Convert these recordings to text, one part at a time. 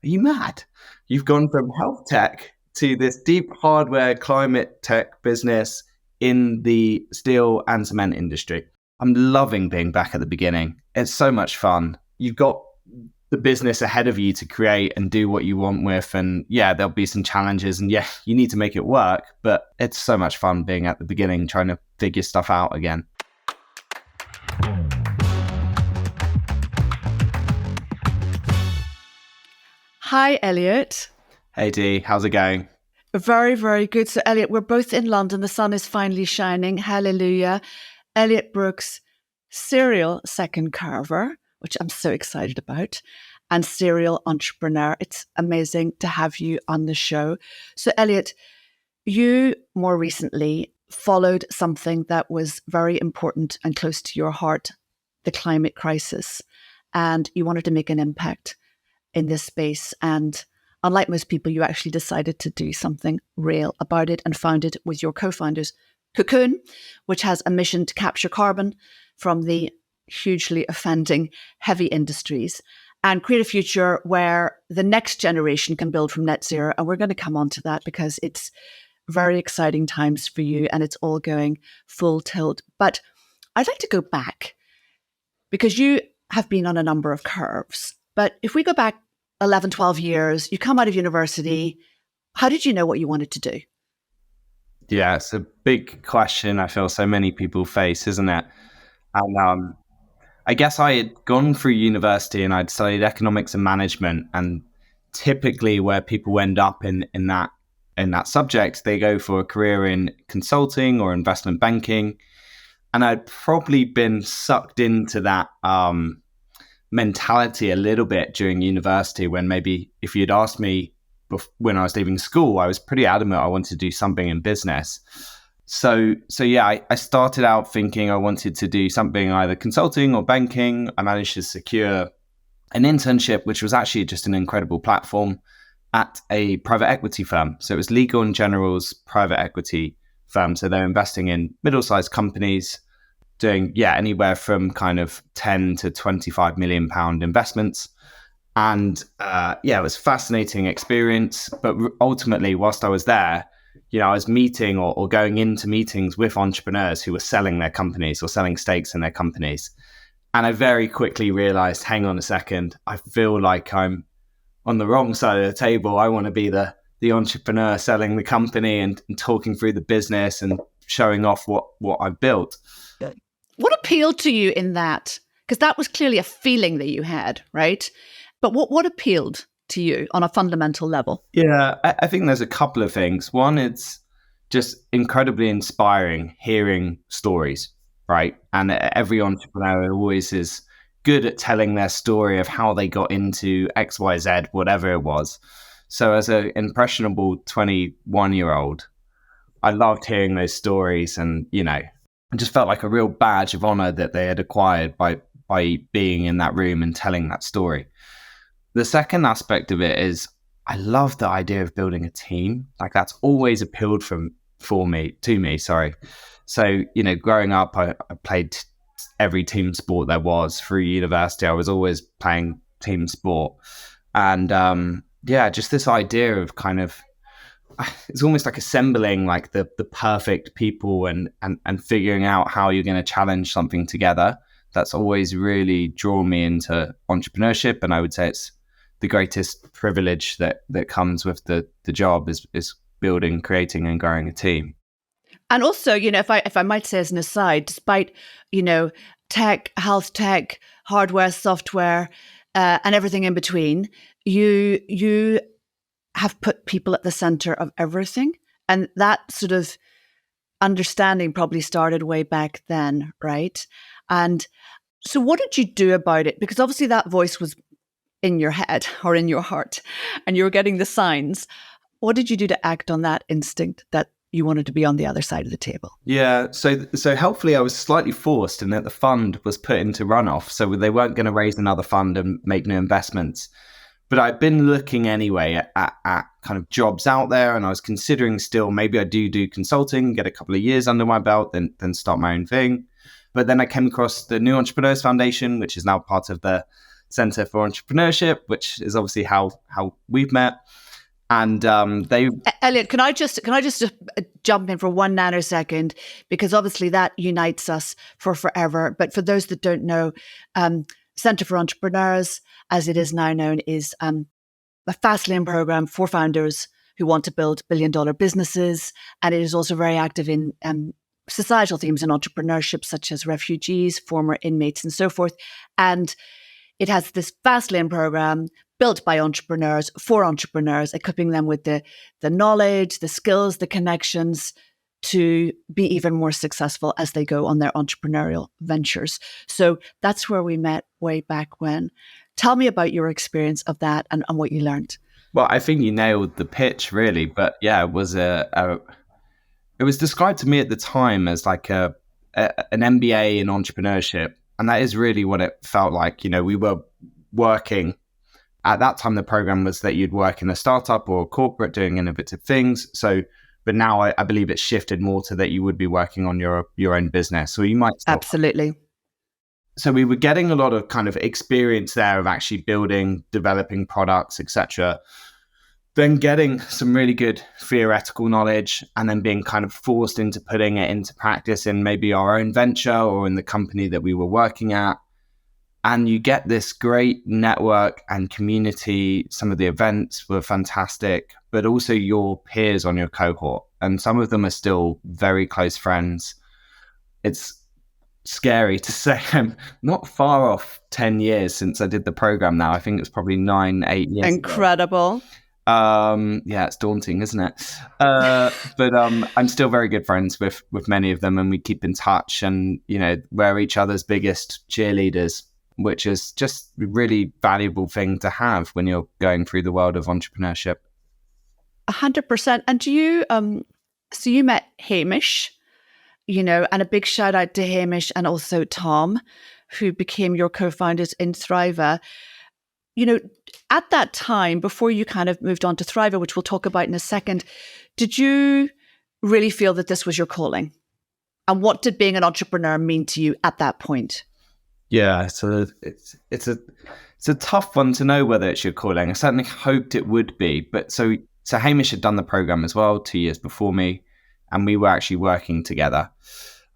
Are you mad? You've gone from health tech to this deep hardware climate tech business in the steel and cement industry. I'm loving being back at the beginning. It's so much fun. You've got the business ahead of you to create and do what you want with. And yeah, there'll be some challenges and yeah, you need to make it work, but it's so much fun being at the beginning, trying to figure stuff out again. Hi, Elliot. Hey Dee, how's it going? Very, very good. So, Elliot, we're both in London. The sun is finally shining. Hallelujah. Eliot Brooks, serial second carver, which I'm so excited about, and serial entrepreneur. It's amazing to have you on the show. So, Elliot, you more recently followed something that was very important and close to your heart, the climate crisis, and you wanted to make an impact in this space. And unlike most people, you actually decided to do something real about it and founded with your co-founders Cocoon, which has a mission to capture carbon from the hugely offending heavy industries and create a future where the next generation can build from net zero. And we're going to come on to that because it's very exciting times for you and it's all going full tilt. But I'd like to go back because you have been on a number of curves. But if we go back 11, 12 years, you come out of university, how did you know what you wanted to do? Yeah, it's a big question I feel so many people face, isn't it? And I guess I had gone through university and I'd studied economics and management. And typically where people end up in that subject, they go for a career in consulting or investment banking. And I'd probably been sucked into that mentality a little bit during university when maybe if you'd asked me when I was leaving school, I was pretty adamant I wanted to do something in business. So yeah, I started out thinking I wanted to do something either consulting or banking. I managed to secure an internship, which was actually just an incredible platform at a private equity firm. So it was Legal & General's private equity firm. So they're investing in middle-sized companies, doing anywhere from kind of 10 to 25 million pound investments. And it was a fascinating experience. But ultimately, whilst I was there, I was meeting or going into meetings with entrepreneurs who were selling their companies or selling stakes in their companies. And I very quickly realized, hang on a second, I feel like I'm on the wrong side of the table. I want to be the entrepreneur selling the company and talking through the business and showing off what I've built. What appealed to you in that? Because that was clearly a feeling that you had, right? But what appealed to you on a fundamental level? Yeah, I think there's a couple of things. One, it's just incredibly inspiring hearing stories, right? And every entrepreneur always is good at telling their story of how they got into X, Y, Z, whatever it was. So as an impressionable 21-year-old, I loved hearing those stories and, I just felt like a real badge of honor that they had acquired by being in that room and telling that story. The second aspect of it is I love the idea of building a team. Like that's always appealed to me. So, growing up, I played every team sport there was through university. I was always playing team sport. And just this idea of kind of, it's almost like assembling like the perfect people and figuring out how you're going to challenge something together. That's always really drawn me into entrepreneurship. And I would say it's the greatest privilege that comes with the job is building, creating and growing a team. And also, if I might say as an aside, despite, tech, health tech, hardware, software, and everything in between, you have put people at the center of everything. And that sort of understanding probably started way back then, right? And so what did you do about it? Because obviously that voice was in your head or in your heart and you were getting the signs. What did you do to act on that instinct that you wanted to be on the other side of the table? Yeah, so helpfully I was slightly forced in that the fund was put into runoff. So they weren't going to raise another fund and make new investments. But I'd been looking anyway at kind of jobs out there, and I was considering still maybe I do consulting, get a couple of years under my belt, then start my own thing. But then I came across the New Entrepreneurs Foundation, which is now part of the Center for Entrepreneurship, which is obviously how we've met. And they Elliot, can I just jump in for 1 nanosecond, because obviously that unites us for forever. But for those that don't know, Center for Entrepreneurs, as it is now known, is a fast lane program for founders who want to build billion-dollar businesses, and it is also very active in societal themes and entrepreneurship, such as refugees, former inmates, and so forth. And it has this fast lane program built by entrepreneurs for entrepreneurs, equipping them with the knowledge, the skills, the connections to be even more successful as they go on their entrepreneurial ventures. So that's where we met way back when. Tell me about your experience of that and what you learned. Well, I think you nailed the pitch, really. But yeah, it was it was described to me at the time as like an MBA in entrepreneurship, and that is really what it felt like. You know, we were working. At that time, the program was that you'd work in a startup or a corporate doing innovative things. So, but now I believe it's shifted more to that you would be working on your own business. So you might absolutely. So we were getting a lot of kind of experience there of actually building, developing products, etc. Then getting some really good theoretical knowledge, and then being kind of forced into putting it into practice in maybe our own venture or in the company that we were working at. And you get this great network and community. Some of the events were fantastic, but also your peers on your cohort. And some of them are still very close friends. It's scary to say I'm not far off 10 years since I did the program now. I think it's probably 8 years Incredible. ago. Yeah, it's daunting, isn't it? But I'm still very good friends with many of them, and we keep in touch, and, you know, we're each other's biggest cheerleaders, which is just a really valuable thing to have when you're going through the world of entrepreneurship. 100%. And do you, so you met Hamish, you know, and a big shout out to Hamish and also Tom, who became your co-founders in Thriva. You know, at that time, before you kind of moved on to Thriva, which we'll talk about in a second, did you really feel that this was your calling? And what did being an entrepreneur mean to you at that point? Yeah, so it's a tough one to know whether it's your calling. I certainly hoped it would be, but so Hamish had done the program as well 2 years before me, and we were actually working together,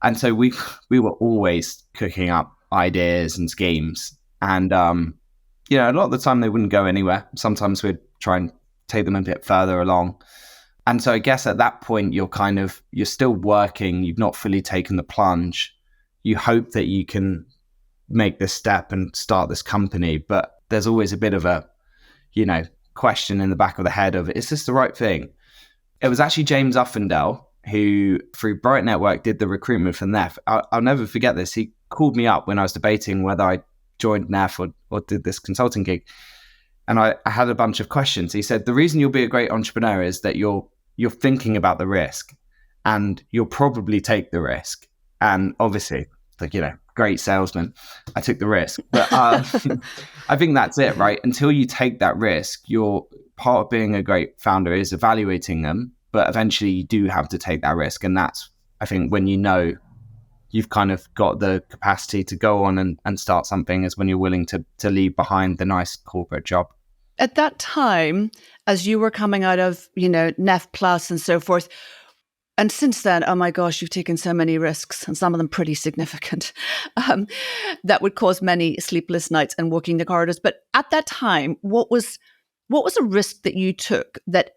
and so we were always cooking up ideas and schemes, and you know, a lot of the time they wouldn't go anywhere. Sometimes we'd try and take them a bit further along, and so I guess at that point you're still working. You've not fully taken the plunge. You hope that you can make this step and start this company, but there's always a bit of a, you know, question in the back of the head of, is this the right thing? It was actually James Uffendale who, through Bright Network, did the recruitment for NEF. I'll never forget this. He called me up when I was debating whether I joined NEF or did this consulting gig, and I had a bunch of questions. He said, the reason you'll be a great entrepreneur is that you're thinking about the risk, and you'll probably take the risk. And obviously, like, you know, great salesman, I took the risk. But I think that's it, right? Until you take that risk, you're part of being a great founder is evaluating them, but eventually you do have to take that risk. And that's, I think, when you know you've kind of got the capacity to go on and start something, is when you're willing to leave behind the nice corporate job. At that time, as you were coming out of, you know, NEF Plus and so forth, and since then, oh my gosh, you've taken so many risks, and some of them pretty significant, that would cause many sleepless nights and walking the corridors. But at that time, what was a risk that you took that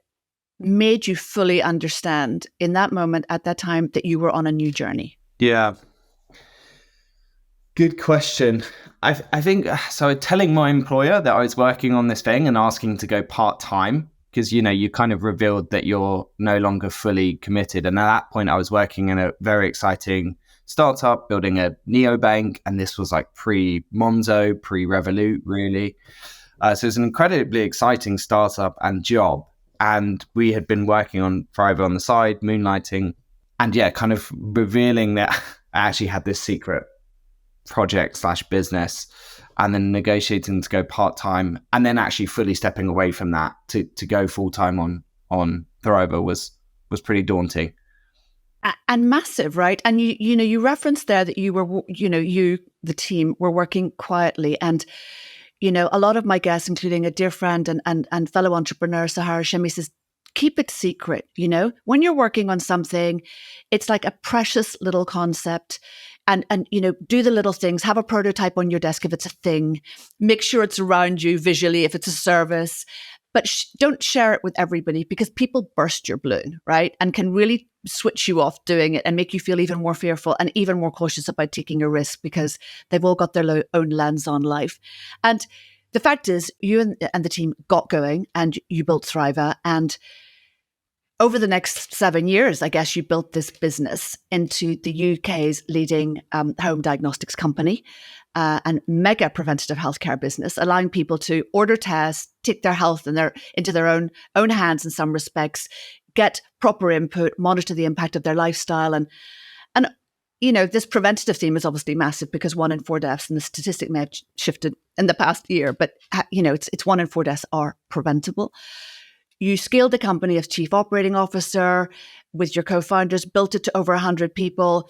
made you fully understand in that moment, at that time, that you were on a new journey? Yeah. Good question. I think, so telling my employer that I was working on this thing and asking to go part-time, because, you know, you kind of revealed that you're no longer fully committed. And at that point, I was working in a very exciting startup, building a neobank. And this was like pre-Monzo, pre-Revolut, really. So it's an incredibly exciting startup and job. And we had been working on Thriva on the side, moonlighting. And yeah, kind of revealing that I actually had this secret project / business, and then negotiating to go part-time, and then actually fully stepping away from that to go full-time on Thriva was pretty daunting. And massive, right? And you referenced there that you were, you know, you, the team, were working quietly. And, A lot of my guests, including a dear friend and fellow entrepreneur, Sahara Shemi, says, keep it secret. When you're working on something, it's like a precious little concept. And do the little things, have a prototype on your desk if it's a thing, make sure it's around you visually if it's a service, but don't share it with everybody because people burst your balloon, right? And can really switch you off doing it and make you feel even more fearful and even more cautious about taking a risk because they've all got their own lens on life. And the fact is, you and the team got going and you built Thriva, and over the next 7 years, I guess you built this business into the UK's leading home diagnostics company and mega preventative healthcare business, allowing people to order tests, take their health into their own hands in some respects, get proper input, monitor the impact of their lifestyle. And this preventative theme is obviously massive because 1 in 4 deaths, and the statistic may have shifted in the past year, but it's 1 in 4 deaths are preventable. You scaled the company as chief operating officer with your co-founders, built it to over 100 people,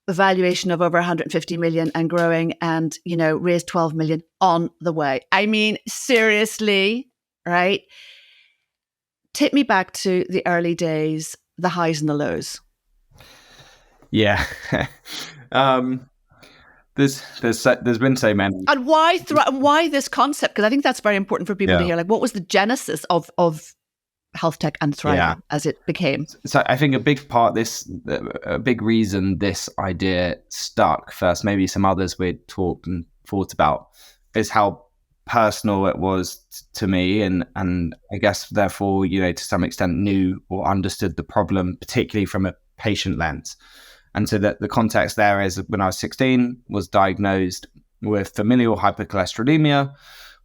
a valuation of over 150 million and growing, and, raised 12 million on the way. I mean, seriously, right? Take me back to the early days, the highs and the lows. Yeah. There's been so many. And why this concept? Because I think that's very important for people to hear. Like, what was the genesis of health tech and Thriva as it became? So I think a big reason this idea stuck first, maybe some others we'd talked and thought about, is how personal it was to me, and I guess therefore, to some extent knew or understood the problem, particularly from a patient lens. And so that the context there is when I was 16, was diagnosed with familial hypercholesterolemia,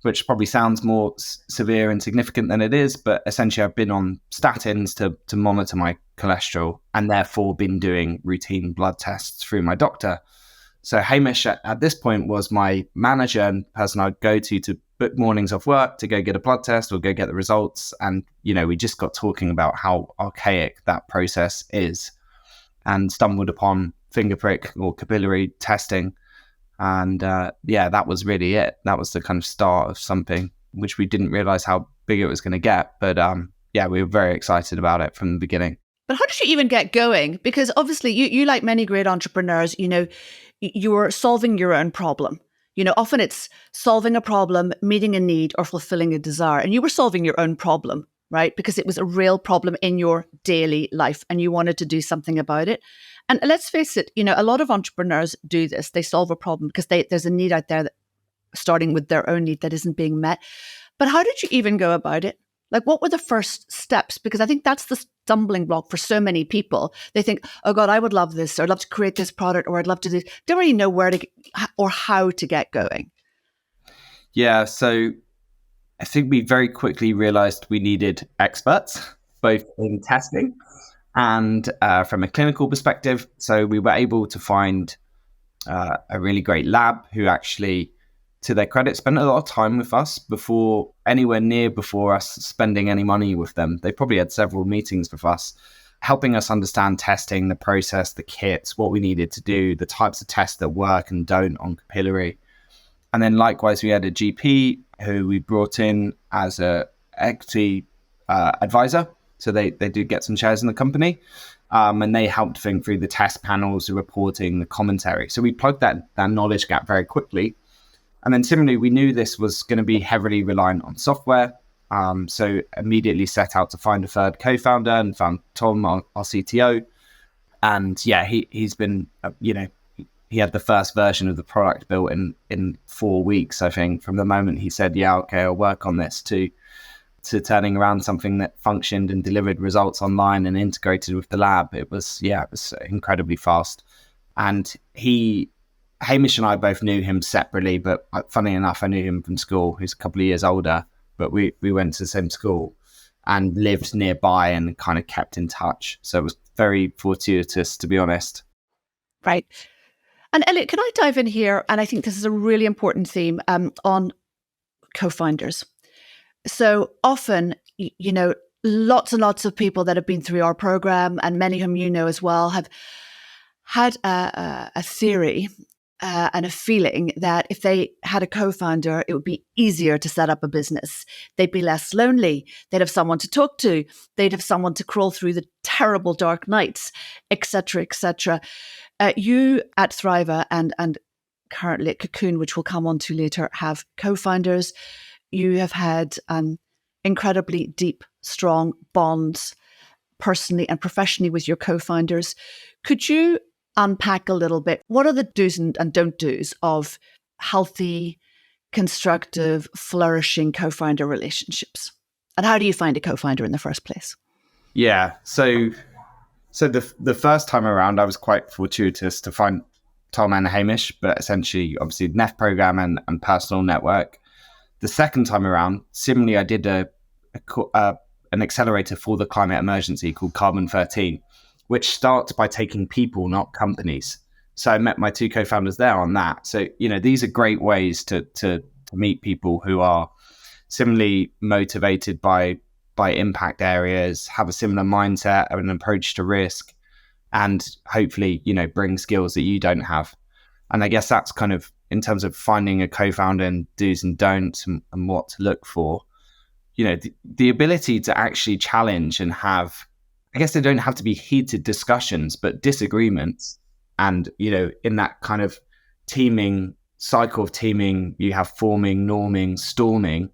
which probably sounds more severe and significant than it is. But essentially, I've been on statins to monitor my cholesterol and therefore been doing routine blood tests through my doctor. So Hamish at this point was my manager and person I'd go to book mornings off work to go get a blood test or go get the results. And, we just got talking about how archaic that process is and stumbled upon finger prick or capillary testing. And that was really it. That was the kind of start of something which we didn't realize how big it was going to get. But we were very excited about it from the beginning. But how did you even get going? Because obviously you like many great entrepreneurs, you were solving your own problem. Often it's solving a problem, meeting a need, or fulfilling a desire. And you were solving your own problem, right? Because it was a real problem in your daily life and you wanted to do something about it. And let's face it, a lot of entrepreneurs do this. They solve a problem because there's a need out there that, starting with their own need, that isn't being met. But how did you even go about it? Like, what were the first steps? Because I think that's the stumbling block for so many people. They think, oh God, I would love this, or I'd love to create this product, or I'd love to do, don't really know where to or how to get going. Yeah, so I think we very quickly realized we needed experts, both in testing and from a clinical perspective. So we were able to find a really great lab who actually, to their credit, spent a lot of time with us before us spending any money with them. They probably had several meetings with us, helping us understand testing, the process, the kits, what we needed to do, the types of tests that work and don't on capillary. And then likewise, we had a GP who we brought in as a equity advisor. So they do get some shares in the company. And they helped think through the test panels, the reporting, the commentary. So we plugged that knowledge gap very quickly. And then similarly, we knew this was going to be heavily reliant on software. So immediately set out to find a third co-founder and found Tom, our CTO. And he's been, he had the first version of the product built in 4 weeks, I think, from the moment he said, okay, I'll work on this, to turning around something that functioned and delivered results online and integrated with the lab. It was incredibly fast. And Hamish and I both knew him separately, but funny enough, I knew him from school. He's a couple of years older, but we went to the same school and lived nearby and kind of kept in touch. So it was very fortuitous, to be honest. Right. And Elliot, can I dive in here? And I think this is a really important theme on co-founders. So often, lots and lots of people that have been through our program, and many whom you know as well, have had a theory and a feeling that if they had a co-founder, it would be easier to set up a business. They'd be less lonely. They'd have someone to talk to. They'd have someone to crawl through the terrible dark nights, etc., etc. You at Thriva and currently at Cocoon, which we'll come on to later, have co-founders. You have had incredibly deep, strong bonds personally and professionally with your co-founders. Could you unpack a little bit? What are the do's and don't do's of healthy, constructive, flourishing co-founder relationships? And how do you find a co-founder in the first place? Yeah. So the first time around, I was quite fortuitous to find Tom and Hamish, but essentially, obviously, NEF program and personal network. The second time around, similarly, I did an accelerator for the climate emergency called Carbon 13, which starts by taking people, not companies. So I met my two co-founders there on that. So, these are great ways to meet people who are similarly motivated by impact areas, have a similar mindset and an approach to risk, and hopefully, bring skills that you don't have. And I guess that's kind of in terms of finding a co-founder and do's and don'ts and what to look for. The ability to actually challenge and have, I guess they don't have to be heated discussions, but disagreements. And, in that kind of teaming cycle of teaming, you have forming, norming, storming,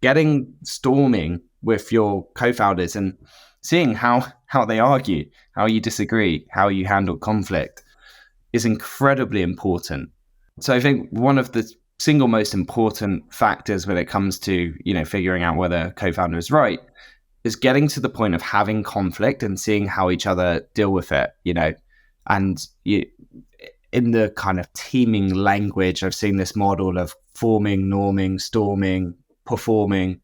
getting storming with your co-founders and seeing how they argue, how you disagree, how you handle conflict is incredibly important. So I think one of the single most important factors when it comes to, figuring out whether a co-founder is right is getting to the point of having conflict and seeing how each other deal with it, and in the kind of teaming language, I've seen this model of forming, norming, storming, performing,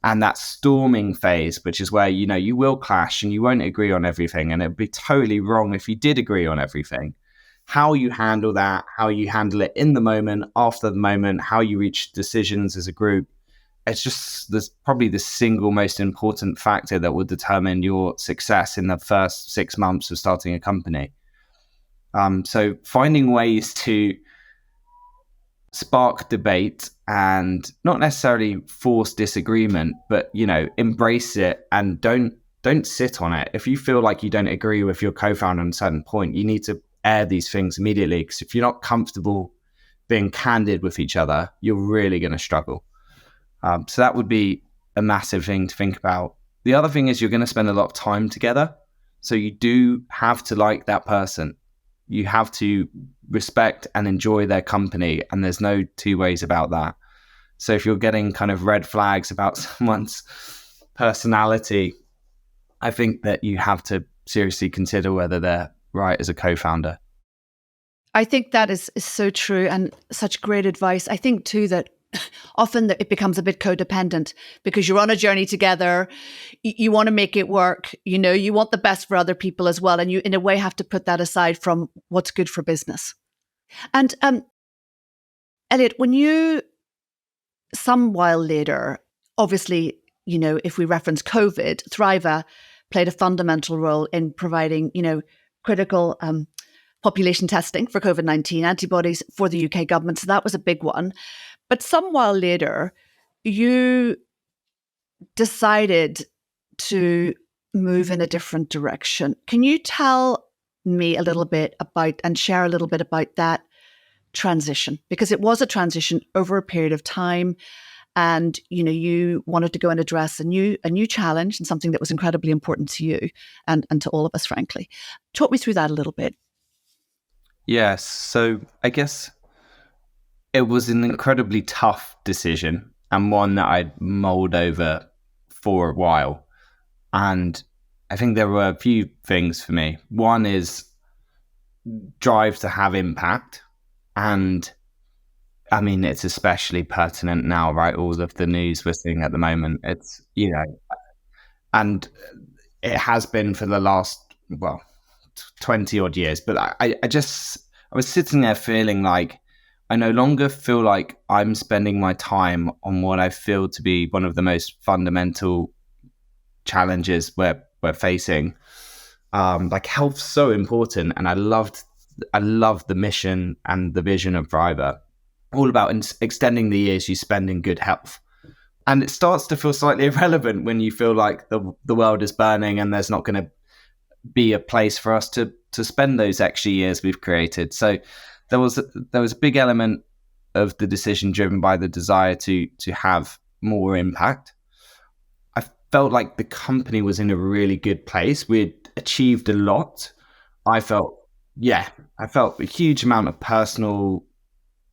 and that storming phase, which is where, you will clash and you won't agree on everything. And it'd be totally wrong if you did agree on everything. How you handle that, how you handle it in the moment, after the moment, how you reach decisions as a group, there's probably the single most important factor that will determine your success in the first 6 months of starting a company. So finding ways to spark debate and not necessarily force disagreement, but, embrace it and don't sit on it. If you feel like you don't agree with your co-founder on a certain point, you need to air these things immediately, because if you're not comfortable being candid with each other, you're really going to struggle. So that would be a massive thing to think about. The other thing is you're going to spend a lot of time together. So you do have to like that person. You have to respect and enjoy their company. And there's no two ways about that. So if you're getting kind of red flags about someone's personality, I think that you have to seriously consider whether they're right as a co-founder. I think that is so true and such great advice. I think too that often it becomes a bit codependent because you're on a journey together. You want to make it work. You want the best for other people as well. And you, in a way, have to put that aside from what's good for business. And Elliot, when you, some while later, obviously, if we reference COVID, Thriva played a fundamental role in providing, critical population testing for COVID-19 antibodies for the UK government. So that was a big one. But some while later, you decided to move in a different direction. Can you tell me a little bit about and share a little bit about that transition? Because it was a transition over a period of time. And, you wanted to go and address a new challenge and something that was incredibly important to you and to all of us, frankly. Talk me through that a little bit. Yes. So I guess it was an incredibly tough decision and one that I'd mulled over for a while. And I think there were a few things for me. One is drive to have impact. And I mean, it's especially pertinent now, right? All of the news we're seeing at the moment, it's, and it has been for the last, 20 odd years. But I was sitting there feeling like I no longer feel like I'm spending my time on what I feel to be one of the most fundamental challenges we're facing. Like health's so important, and I loved I love the mission and the vision of Thriva, all about extending the years you spend in good health. And it starts to feel slightly irrelevant when you feel like the world is burning and there's not going to be a place for us to spend those extra years we've created. So there was a big element of the decision driven by the desire to have more impact. I felt like the company was in a really good place. We'd achieved a lot. I felt a huge amount of personal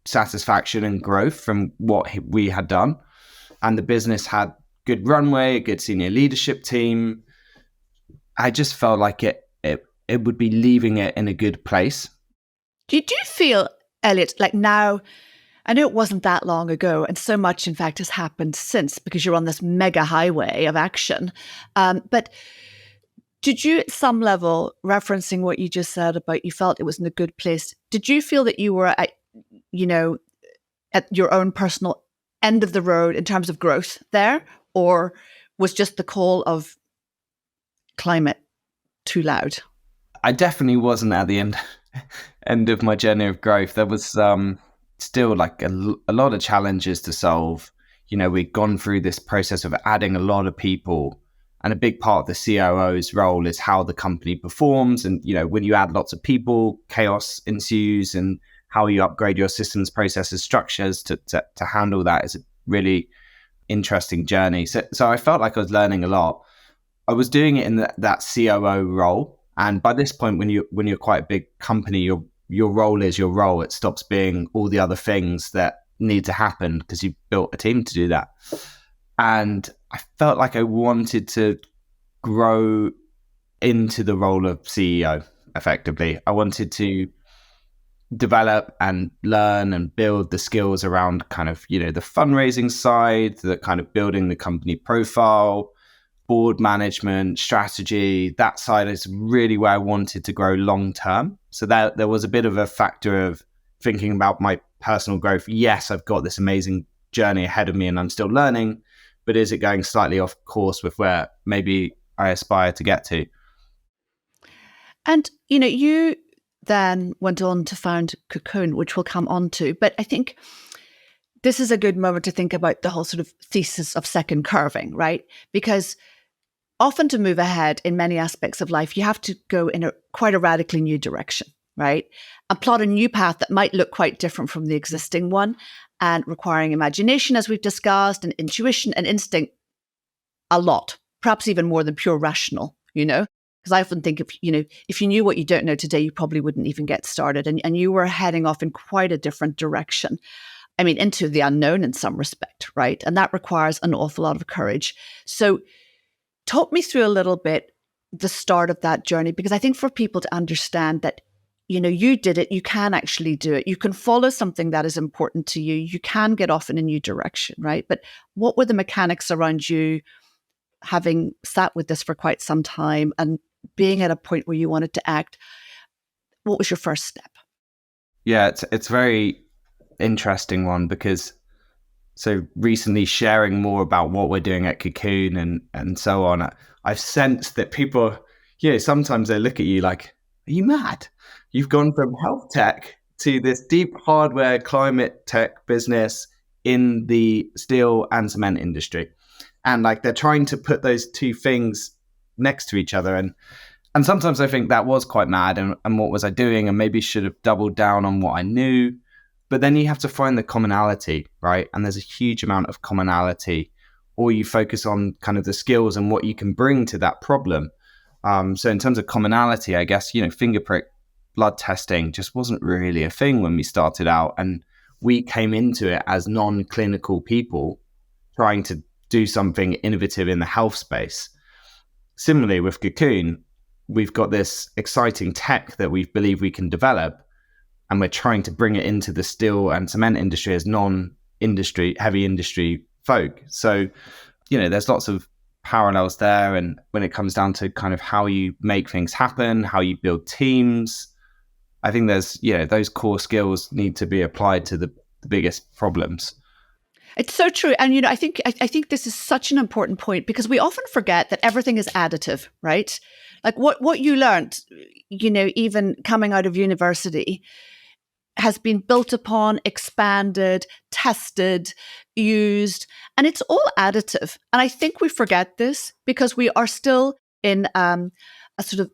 satisfaction and growth from what we had done. And the business had good runway, a good senior leadership team. I just felt like it would be leaving it in a good place. Do you feel, Elliot, like now, I know it wasn't that long ago, and so much, in fact, has happened since because you're on this mega highway of action. But did you, at some level, referencing what you just said about you felt it was in a good place, did you feel that you were at your own personal end of the road in terms of growth there? Or was just the call of climate too loud? I definitely wasn't at the end of my journey of growth. There was still like a lot of challenges to solve. We'd gone through this process of adding a lot of people, and a big part of the COO's role is how the company performs. And, when you add lots of people, chaos ensues, and how you upgrade your systems, processes, structures to handle that is a really interesting journey. So I felt like I was learning a lot. I was doing it in that COO role. And by this point, when you're quite a big company, your role is your role. It stops being all the other things that need to happen because you've built a team to do that. And I felt like I wanted to grow into the role of CEO effectively. I wanted to develop and learn and build the skills around kind of, the fundraising side, the kind of building the company profile, board management, strategy. That side is really where I wanted to grow long term. So that there was a bit of a factor of thinking about my personal growth. Yes, I've got this amazing journey ahead of me and I'm still learning, but is it going slightly off course with where maybe I aspire to get to? And, you then went on to found Cocoon, which we'll come on to. But I think this is a good moment to think about the whole sort of thesis of second curving, right? Because often to move ahead in many aspects of life, you have to go in quite a radically new direction, right? And plot a new path that might look quite different from the existing one, and requiring imagination, as we've discussed, and intuition and instinct a lot, perhaps even more than pure rational, Because I often think if you knew what you don't know today, you probably wouldn't even get started. And you were heading off in quite a different direction. I mean, into the unknown in some respect, right? And that requires an awful lot of courage. So talk me through a little bit the start of that journey, because I think for people to understand that, you did it, you can actually do it. You can follow something that is important to you. You can get off in a new direction, right? But what were the mechanics around you having sat with this for quite some time and being at a point where you wanted to act? What was your first step? Yeah, it's very interesting one, because so recently sharing more about what we're doing at Cocoon and so on, I've sensed that people, sometimes they look at you like, are you mad? You've gone from health tech to this deep hardware climate tech business in the steel and cement industry. And like they're trying to put those two things next to each other. And sometimes I think that was quite mad. And what was I doing? And maybe should have doubled down on what I knew. But then you have to find the commonality, right? And there's a huge amount of commonality. Or you focus on kind of the skills and what you can bring to that problem. So in terms of commonality, I guess, finger prick blood testing just wasn't really a thing when we started out. And we came into it as non-clinical people trying to do something innovative in the health space. Similarly with Cocoon, we've got this exciting tech that we believe we can develop, and we're trying to bring it into the steel and cement industry as non-industry, heavy industry folk. So, there's lots of parallels there. And when it comes down to kind of how you make things happen, how you build teams, I think there's, those core skills need to be applied to the biggest problems. It's so true. And, I think this is such an important point because we often forget that everything is additive, right? Like what you learned, even coming out of university has been built upon, expanded, tested, used, and it's all additive. And I think we forget this because we are still in a sort of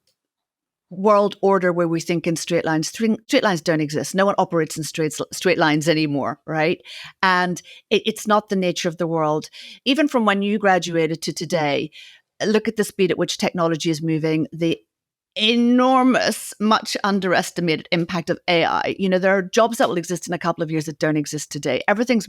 world order where we think in straight lines. Straight lines don't exist. No one operates in straight lines anymore, right? And it's not the nature of the world. Even from when you graduated to today, look at the speed at which technology is moving, the enormous, much underestimated impact of AI. There are jobs that will exist in a couple of years that don't exist today. Everything's,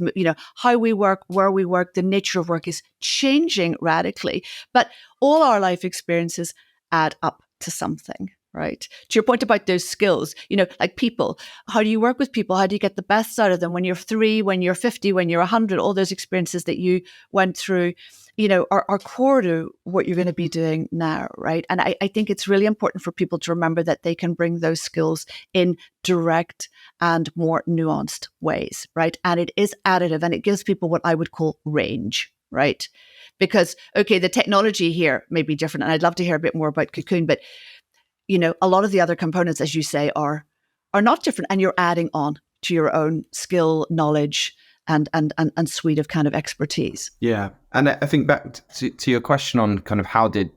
how we work, where we work, the nature of work is changing radically. But all our life experiences add up to something. Right. To your point about those skills, like people, how do you work with people? How do you get the best out of them when you're 3, when you're 50, when you're 100, all those experiences that you went through, are core to what you're going to be doing now. Right. And I think it's really important for people to remember that they can bring those skills in direct and more nuanced ways. Right. And it is additive and it gives people what I would call range. Right. Because, okay, the technology here may be different. And I'd love to hear a bit more about Cocoon, but a lot of the other components, as you say, are not different, and you're adding on to your own skill, knowledge, and suite of kind of expertise. Yeah, and I think back to your question on kind of how did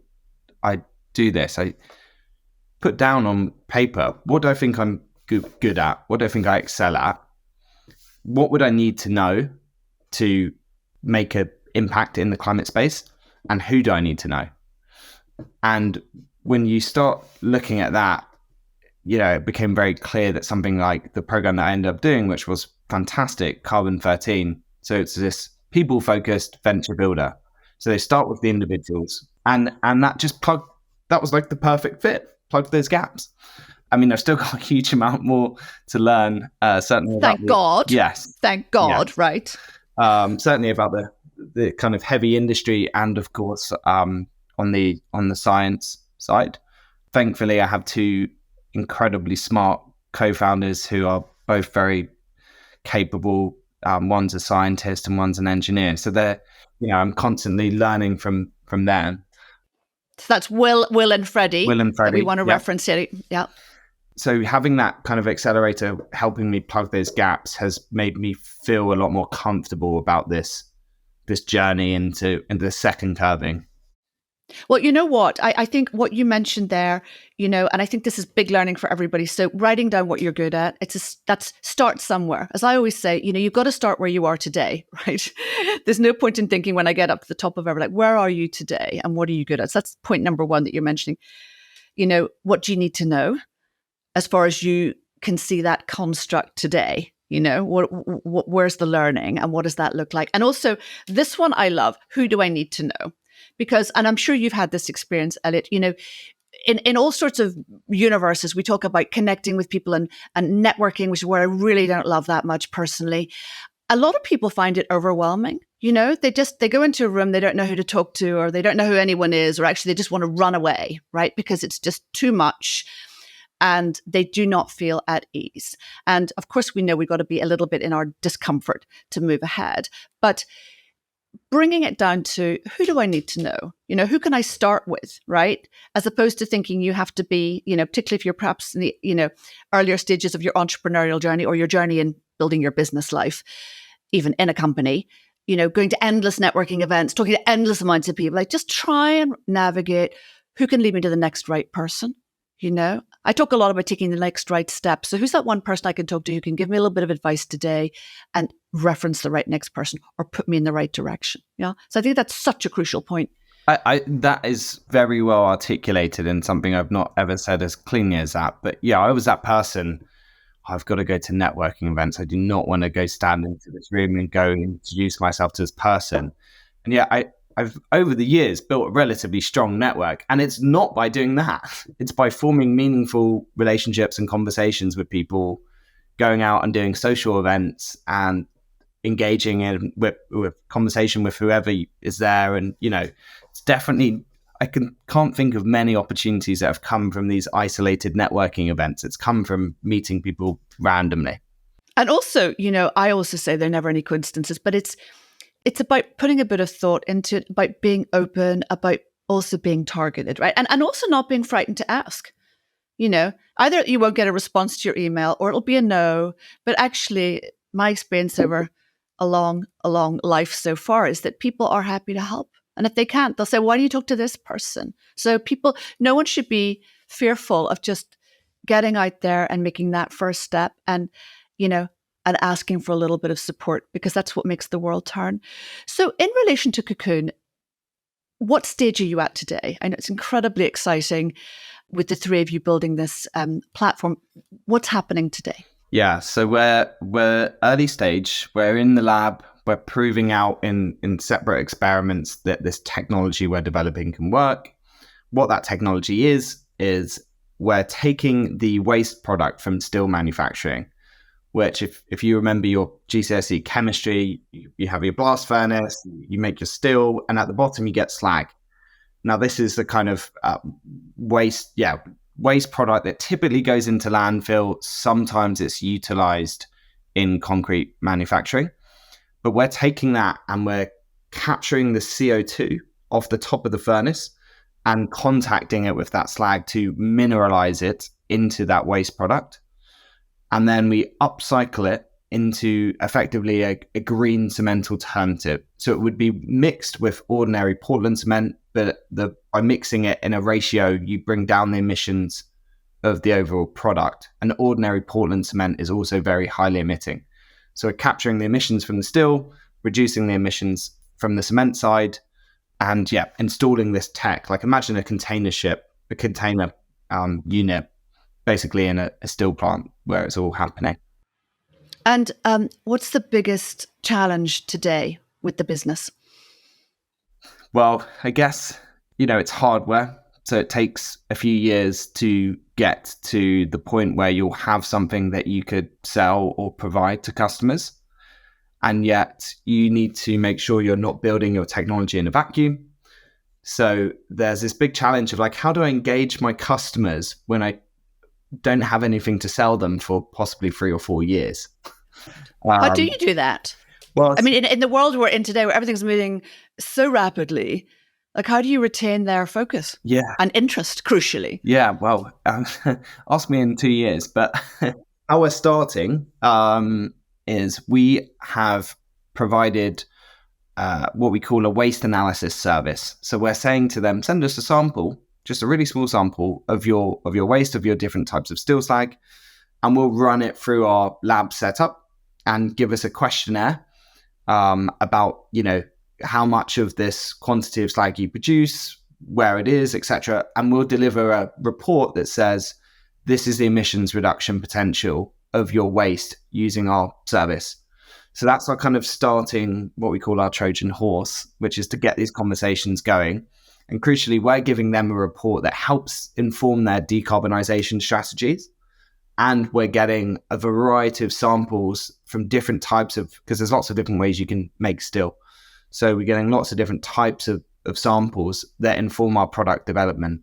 I do this? I put down on paper what do I think I'm good at, what do I think I excel at, what would I need to know to make an impact in the climate space, and who do I need to know? And when you start looking at that, it became very clear that something like the program that I ended up doing, which was fantastic, Carbon 13. So it's this people-focused venture builder. So they start with the individuals, and that just that was like the perfect fit, plugged those gaps. I mean, I've still got a huge amount more to learn, certainly. Thank God. Yes. Thank God, yes. Right. Certainly about the kind of heavy industry and, of course, on the science side. Thankfully, I have 2 incredibly smart co-founders who are both very capable. One's a scientist and one's an engineer. So they're, I'm constantly learning from them. So that's Will and Freddie. Will and Freddie. That we want to reference here. Yeah. So having that kind of accelerator helping me plug those gaps has made me feel a lot more comfortable about this journey into the second curving. Well, you know what? I think what you mentioned there, and I think this is big learning for everybody. So writing down what you're good at, that's start somewhere. As I always say, you've got to start where you are today, right? There's no point in thinking when I get up to the top of everything, like, where are you today and what are you good at? So that's point number 1 that you're mentioning. What do you need to know as far as you can see that construct today? Where's the learning and what does that look like? And also this one I love, who do I need to know? Because, and I'm sure you've had this experience, Elliot, in all sorts of universes, we talk about connecting with people and networking, which is where I really don't love that much personally. A lot of people find it overwhelming. They go into a room, they don't know who to talk to, or they don't know who anyone is, or actually they just want to run away, right? Because it's just too much and they do not feel at ease. And of course, we know we've got to be a little bit in our discomfort to move ahead. But bringing it down to who do I need to know? Who can I start with, right? As opposed to thinking you have to be, particularly if you're perhaps in the, earlier stages of your entrepreneurial journey or your journey in building your business life, even in a company, going to endless networking events, talking to endless amounts of people. Like just try and navigate who can lead me to the next right person. I talk a lot about taking the next right step. So who's that one person I can talk to who can give me a little bit of advice today and reference the right next person or put me in the right direction? Yeah. So I think that's such a crucial point. That is very well articulated and something I've not ever said as cleanly as that. But yeah, I was that person. I've got to go to networking events. I do not want to go stand into this room and go introduce myself to this person. And yeah, I've over the years built a relatively strong network, and it's not by doing that. It's by forming meaningful relationships and conversations with people, going out and doing social events and engaging in with conversation with whoever is there. And it's definitely, I can't think of many opportunities that have come from these isolated networking events. It's come from meeting people randomly. And also, I also say there are never any coincidences, but it's it's about putting a bit of thought into it, about being open, about also being targeted, right? And also not being frightened to ask. Either you won't get a response to your email or it'll be a no. But actually, my experience over a long life so far is that people are happy to help. And if they can't, they'll say, why don't you talk to this person? So no one should be fearful of just getting out there and making that first step and asking for a little bit of support, because that's what makes the world turn. So in relation to Cocoon, what stage are you at today? I know it's incredibly exciting with the three of you building this platform. What's happening today? Yeah, so we're early stage. We're in the lab. We're proving out in separate experiments that this technology we're developing can work. What that technology is we're taking the waste product from still manufacturing, which if you remember your GCSE chemistry, you have your blast furnace, you make your steel, and at the bottom you get slag. Now, this is the kind of waste product that typically goes into landfill. Sometimes it's utilized in concrete manufacturing. But we're taking that and we're capturing the CO2 off the top of the furnace and contacting it with that slag to mineralize it into that waste product. And then we upcycle it into effectively a green cement alternative. So it would be mixed with ordinary Portland cement, but by mixing it in a ratio, you bring down the emissions of the overall product. And ordinary Portland cement is also very highly emitting. So we're capturing the emissions from the steel, reducing the emissions from the cement side, and installing this tech. Like imagine a container unit, basically in a steel plant where it's all happening. And what's the biggest challenge today with the business? Well, I guess, it's hardware. So it takes a few years to get to the point where you'll have something that you could sell or provide to customers. And yet you need to make sure you're not building your technology in a vacuum. So there's this big challenge of how do I engage my customers when I don't have anything to sell them for possibly 3 or 4 years? How do you do that? Well, I mean, in the world we're in today, where everything's moving so rapidly, how do you retain their focus? Yeah. And interest, crucially? Yeah, well, ask me in 2 years. But how we're starting is we have provided what we call a waste analysis service. So we're saying to them, send us a sample, just a really small sample of your waste, of your different types of steel slag, and we'll run it through our lab setup and give us a questionnaire about, how much of this quantity of slag you produce, where it is, etc. And we'll deliver a report that says, this is the emissions reduction potential of your waste using our service. So that's our kind of starting, what we call our Trojan horse, which is to get these conversations going. And crucially, we're giving them a report that helps inform their decarbonization strategies. And we're getting a variety of samples from different types because there's lots of different ways you can make steel. So we're getting lots of different types of samples that inform our product development.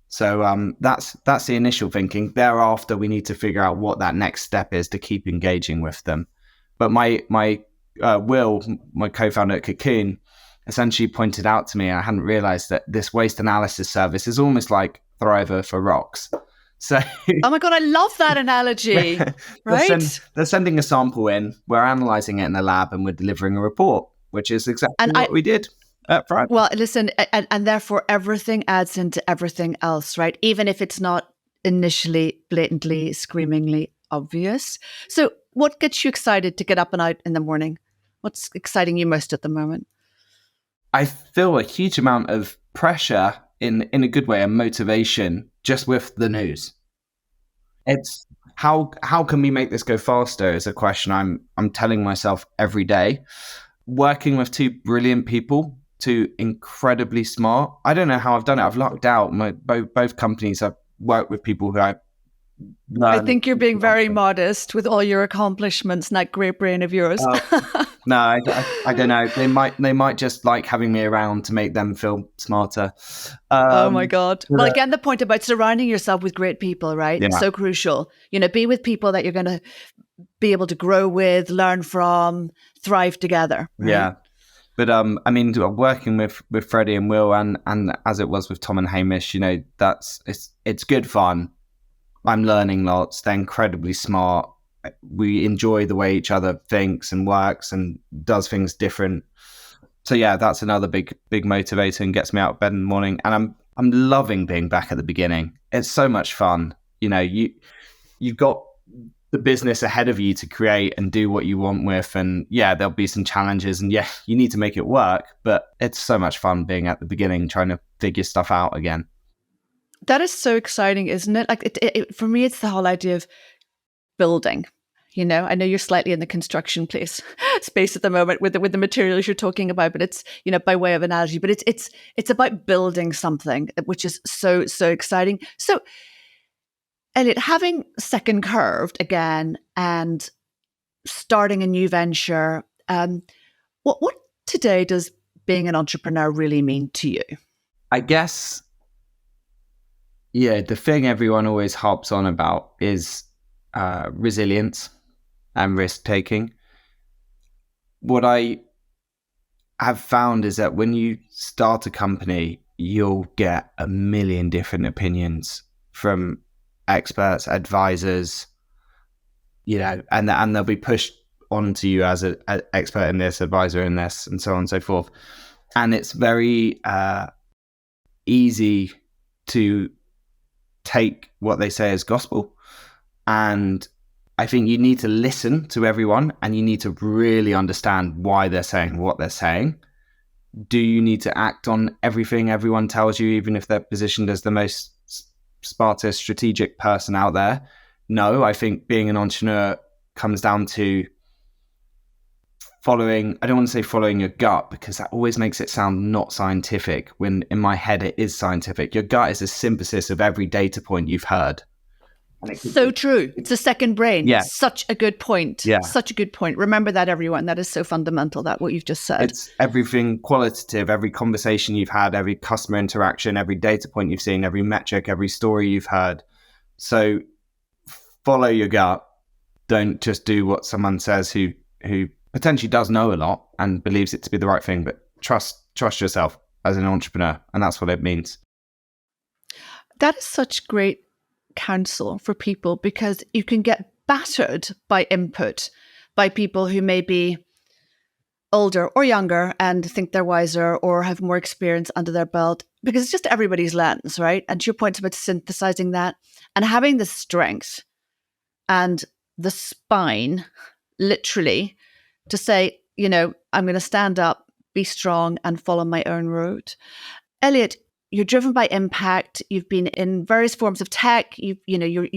So that's the initial thinking. Thereafter, we need to figure out what that next step is to keep engaging with them. But Will, my co-founder at Cocoon, essentially pointed out to me, I hadn't realized that this waste analysis service is almost like Thriva for rocks. So, oh my God, I love that analogy, right? They're sending a sample in, we're analyzing it in the lab, and we're delivering a report, which is exactly what we did at Thriva. Well, listen, and therefore everything adds into everything else, right? Even if it's not initially blatantly, screamingly obvious. So what gets you excited to get up and out in the morning? What's exciting you most at the moment? I feel a huge amount of pressure in a good way and motivation just with the news. It's how can we make this go faster is a question I'm telling myself every day. Working with two brilliant people, two incredibly smart. I don't know how I've done it. I've lucked out. Both companies I've worked with people who I think you're being very modest with all your accomplishments, that great brain of yours. No, I don't know. They might just like having me around to make them feel smarter. Oh my God. Well, again, the point about surrounding yourself with great people, right? Yeah. So crucial. Be with people that you're going to be able to grow with, learn from, thrive together. Right? Yeah. But I mean, working with Freddie and Will, and as it was with Tom and Hamish, it's good fun. I'm learning lots. They're incredibly smart. We enjoy the way each other thinks and works and does things different. So yeah, that's another big motivator and gets me out of bed in the morning. And I'm loving being back at the beginning. It's so much fun. You've got the business ahead of you to create and do what you want with. And yeah, there'll be some challenges, and yeah, you need to make it work. But it's so much fun being at the beginning, trying to figure stuff out again. That is so exciting, isn't it? Like for me, it's the whole idea of building. I know you're slightly in the construction space at the moment with the materials you're talking about, but it's, by way of analogy, but it's about building something, which is so exciting. So, Elliot, having second curved again and starting a new venture, what today does being an entrepreneur really mean to you? I guess, yeah, the thing everyone always harps on about is resilience and risk taking. What I have found is that when you start a company, you'll get a million different opinions from experts, advisors, and they'll be pushed onto you as an expert in this, advisor in this, and so on and so forth. And it's very easy to take what they say as gospel. And I think you need to listen to everyone, and you need to really understand why they're saying what they're saying. Do you need to act on everything everyone tells you, even if they're positioned as the most smartest strategic person out there? No, I think being an entrepreneur comes down to following, I don't want to say following your gut, because that always makes it sound not scientific, when in my head it is scientific. Your gut is a synthesis of every data point you've heard. So true. It's a second brain. Yeah. Such a good point. Yeah. Such a good point. Remember that, everyone. That is so fundamental, that what you've just said. It's everything qualitative, every conversation you've had, every customer interaction, every data point you've seen, every metric, every story you've heard. So follow your gut. Don't just do what someone says who potentially does know a lot and believes it to be the right thing, but trust yourself as an entrepreneur. And that's what it means. That is such great counsel for people, because you can get battered by input by people who may be older or younger and think they're wiser or have more experience under their belt, because it's just everybody's lens, right? And to your point about synthesizing that and having the strength and the spine, literally, to say, I'm going to stand up, be strong, and follow my own road. Elliot, you're driven by impact. You've been in various forms of tech. You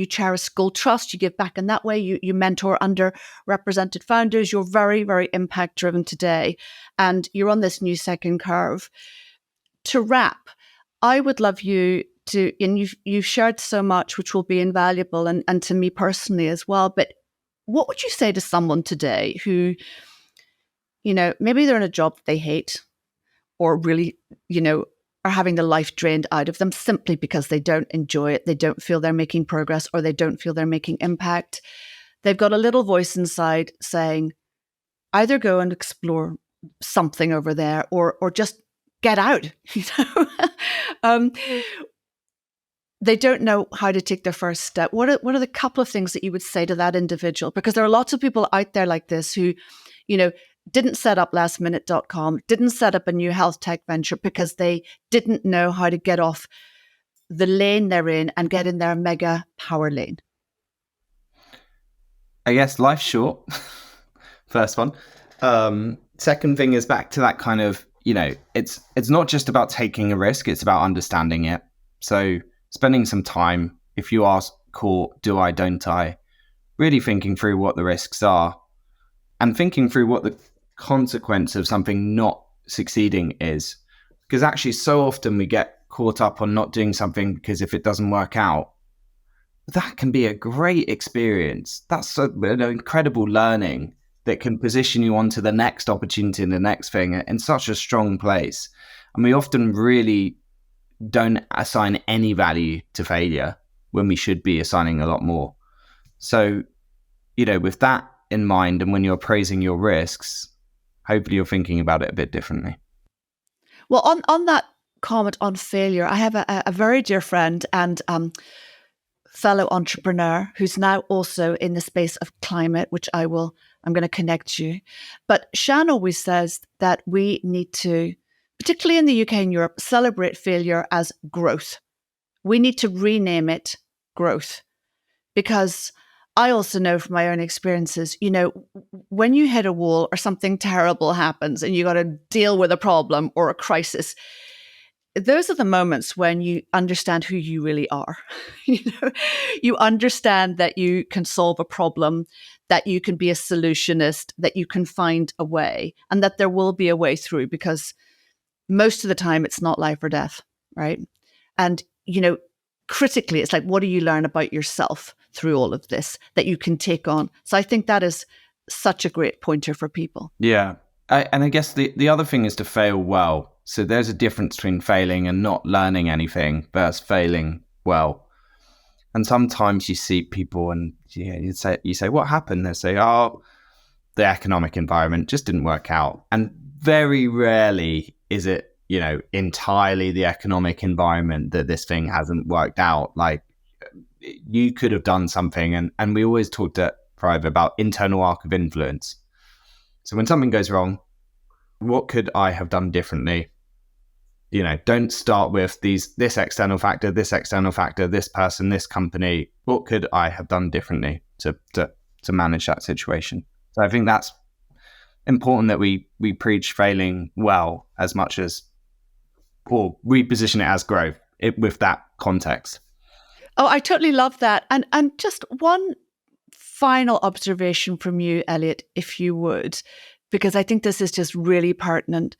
chair a school trust. You give back in that way. You mentor underrepresented founders. You're very, very impact driven today, and you're on this new second curve. To wrap, I would love you to, and you've shared so much, which will be invaluable, and to me personally as well. But what would you say to someone today who, maybe they're in a job that they hate, or really, are having the life drained out of them simply because they don't enjoy it, they don't feel they're making progress, or they don't feel they're making impact? They've got a little voice inside saying, either go and explore something over there, or just get out. They don't know how to take their first step. What are the couple of things that you would say to that individual? Because there are lots of people out there like this who, didn't set up lastminute.com, didn't set up a new health tech venture because they didn't know how to get off the lane they're in and get in their mega power lane. I guess life's short. First one. Second thing is back to that kind of, it's not just about taking a risk, it's about understanding it. So spending some time, if you are caught, do I, don't I, really thinking through what the risks are and thinking through what the consequence of something not succeeding is. Because actually so often we get caught up on not doing something because if it doesn't work out, that can be a great experience. That's an incredible learning that can position you onto the next opportunity and the next thing in such a strong place. And we often really don't assign any value to failure when we should be assigning a lot more. So, with that in mind, and when you're appraising your risks, hopefully you're thinking about it a bit differently. Well, on that comment on failure, I have a very dear friend and fellow entrepreneur who's now also in the space of climate, which I'm going to connect you. But Shan always says that we need to, particularly in the UK and Europe, celebrate failure as growth. We need to rename it growth, because I also know from my own experiences, when you hit a wall or something terrible happens and you got to deal with a problem or a crisis, those are the moments when you understand who you really are. You understand that you can solve a problem, that you can be a solutionist, that you can find a way, and that there will be a way through, because most of the time it's not life or death, right? And, critically, it's like, what do you learn about yourself through all of this that you can take on? So I think that is such a great pointer for people. Yeah. And I guess the other thing is to fail well. So there's a difference between failing and not learning anything versus failing well. And sometimes you see people and you say, what happened? They say, oh, the economic environment just didn't work out. And very rarely is it, entirely the economic environment that this thing hasn't worked out. Like, you could have done something. And we always talked at Thriva about internal arc of influence. So when something goes wrong, what could I have done differently? Don't start with this external factor, this person, this company. What could I have done differently to manage that situation? So I think that's important, that we preach failing well as much as, or reposition it as growth with that context. Oh, I totally love that. And just one final observation from you, Elliot, if you would, because I think this is just really pertinent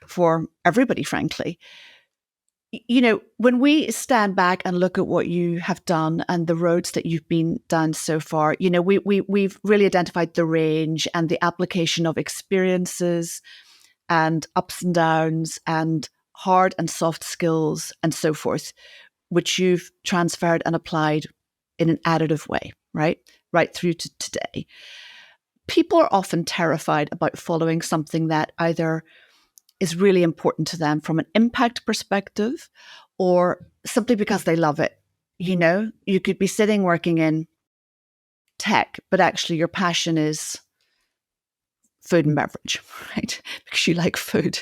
for everybody, frankly. When we stand back and look at what you have done and the roads that you've been down so far, we've really identified the range and the application of experiences and ups and downs and hard and soft skills and so forth, which you've transferred and applied in an additive way, right through to today. People are often terrified about following something that either is really important to them from an impact perspective or simply because they love it. You could be sitting working in tech, but actually your passion is food and beverage, right? Because you like food.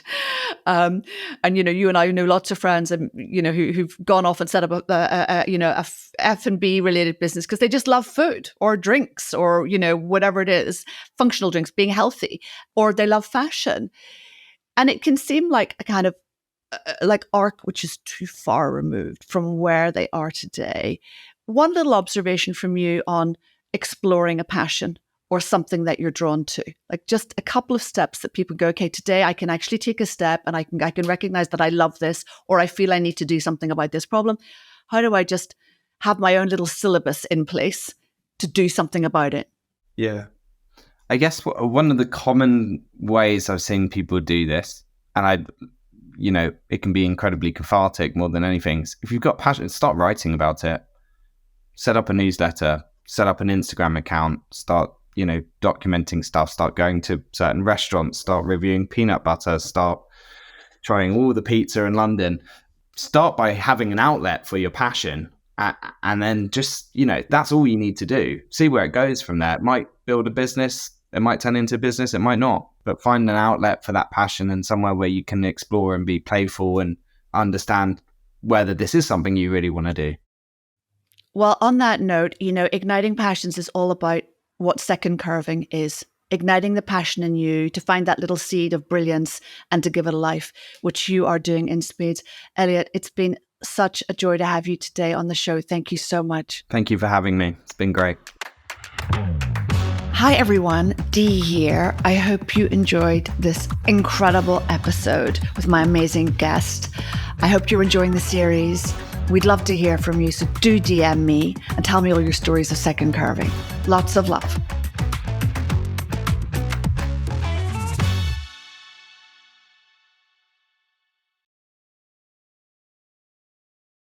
And, you and I know lots of friends and, who've gone off and set up a F&B related business because they just love food or drinks or, whatever it is, functional drinks, being healthy, or they love fashion. And it can seem like a kind of like arc which is too far removed from where they are today. One little observation from you on exploring a passion or something that you're drawn to, like just a couple of steps that people go, okay, today I can actually take a step and I can recognize that I love this, or I feel I need to do something about this problem. How do I just have my own little syllabus in place to do something about it? Yeah. I guess one of the common ways I've seen people do this, and it can be incredibly cathartic more than anything. If you've got passion, start writing about it. Set up a newsletter, set up an Instagram account, start documenting stuff, start going to certain restaurants, start reviewing peanut butter, start trying all the pizza in London. Start by having an outlet for your passion. And then just, that's all you need to do. See where it goes from there. It might build a business. It might turn into a business. It might not. But find an outlet for that passion and somewhere where you can explore and be playful and understand whether this is something you really want to do. Well, on that note, igniting passions is all about what second curving is. Igniting the passion in you to find that little seed of brilliance and to give it a life, which you are doing in spades. Elliot, it's been such a joy to have you today on the show. Thank you so much. Thank you for having me. It's been great. Hi everyone, Dee here. I hope you enjoyed this incredible episode with my amazing guest. I hope you're enjoying the series. We'd love to hear from you, so do DM me and tell me all your stories of second curving. Lots of love.